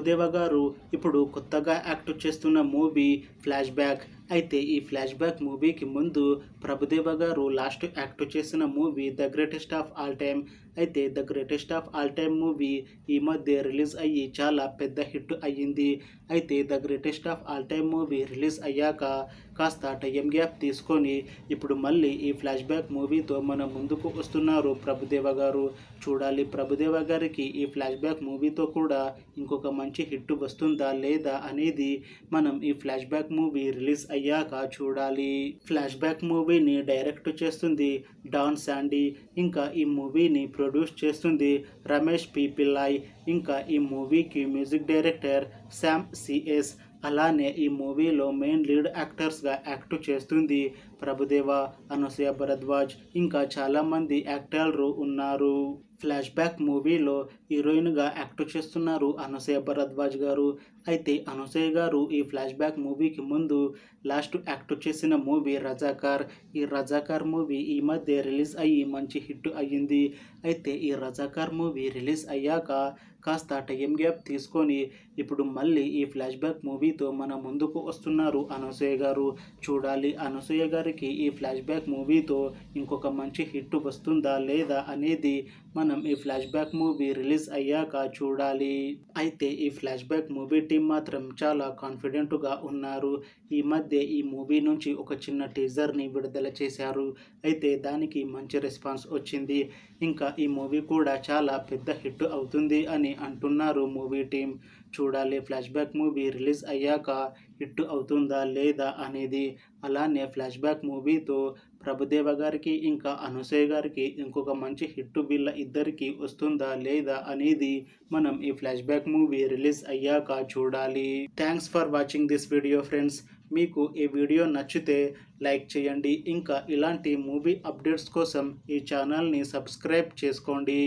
ప్రభుదేవ గారు ఇప్పుడు కొత్తగా యాక్ట్ చేస్తున్న మూవీ ఫ్లాష్ బ్యాక్. అయితే ఈ ఫ్లాష్ బ్యాక్ మూవీకి ముందు ప్రభుదేవ గారు లాస్ట్ యాక్ట్ చేసిన movie the greatest of all time. అయితే the greatest of all time movie ఈ మధ్య రిలీజ్ అయ్యి చాలా పెద్ద హిట్ అయ్యింది. అయితే the greatest of all time movie release అయ్యాక కాస్త టైం గ్యాప్ తీసుకొని ఇప్పుడు మళ్ళీ ఈ ఫ్లాష్ బ్యాక్ మూవీతో మన ముందుకు వస్తున్నారు ప్రభుదేవ గారు. చూడాలి ప్రభుదేవ గారికి ఈ ఫ్లాష్ బ్యాక్ మూవీతో కూడా ఇంకొక మంచి హిట్ వస్తుందా లేదా అనేది మనం ఈ ఫ్లాష్ బ్యాక్ మూవీ రిలీజ్ అయ్యాక చూడాలి. ఫ్లాష్ బ్యాక్ మూవీని డైరెక్ట్ చేస్తుంది డాన్ శాండీ. ఇంకా ఈ మూవీని ప్రొడ్యూస్ చేస్తుంది రమేష్ పి పిల్లాయ్. ఇంకా ఈ మూవీకి మ్యూజిక్ డైరెక్టర్ శామ్ సిఎస్. అలానే ఈ మూవీలో మెయిన్ లీడ్ యాక్టర్స్గా యాక్ట్ చేస్తుంది ప్రభుదేవ, అనసూయ భరద్వాజ్, ఇంకా చాలామంది యాక్టర్లు ఉన్నారు. ఫ్లాష్ బ్యాక్ మూవీలో హీరోయిన్గా యాక్ట్ చేస్తున్నారు అనసూయ భరద్వాజ్ గారు. అయితే అనసూయ గారు ఈ ఫ్లాష్ బ్యాక్ మూవీకి ముందు లాస్ట్ యాక్ట్ చేసిన మూవీ రజాకార్. ఈ రజాకార్ మూవీ ఈ మధ్య రిలీజ్ అయ్యి మంచి హిట్ అయ్యింది. అయితే ఈ రజాకార్ మూవీ రిలీజ్ అయ్యాక కాస్త టైం గ్యాప్ తీసుకొని ఇప్పుడు మళ్ళీ ఈ ఫ్లాష్ బ్యాక్ మూవీతో మన ముందుకు వస్తున్నారు అనసూయ గారు. చూడాలి అనసూయ గారికి ఈ ఫ్లాష్ బ్యాక్ మూవీతో ఇంకొక మంచి హిట్ వస్తుందా లేదా అనేది మనం ఈ ఫ్లాష్ బ్యాక్ మూవీ రిలీజ్ అయ్యాక చూడాలి. అయితే ఈ ఫ్లాష్ బ్యాక్ మూవీ టీం మాత్రం చాలా కాన్ఫిడెంట్గా ఉన్నారు. ఈ మధ్య ఈ మూవీ నుంచి ఒక చిన్న టీజర్ని విడుదల చేశారు. అయితే దానికి మంచి రెస్పాన్స్ వచ్చింది. ఇంకా ఈ మూవీ కూడా చాలా పెద్ద హిట్ అవుతుంది అని అంటున్నారు మూవీ టీం. చూడాలి ఫ్లాష్ బ్యాక్ మూవీ రిలీజ్ అయ్యాక హిట్ అవుతుందా లేదా అనేది. అలానే ఫ్లాష్ బ్యాక్ మూవీతో ప్రభుదేవ గారికి ఇంకా అనసూయ గారికి ఇంకొక మంచి హిట్ వీళ్ళ ఇద్దరికి వస్తుందా లేదా అనేది మనం ఈ ఫ్లాష్ బ్యాక్ మూవీ రిలీజ్ అయ్యాక చూడాలి. Thanks for watching this video friends. మీకు ఈ వీడియో నచ్చితే లైక్ చేయండి. ఇంకా ఇలాంటి మూవీ అప్డేట్స్ కోసం ఈ ఛానల్ని సబ్స్క్రైబ్ చేసుకోండి.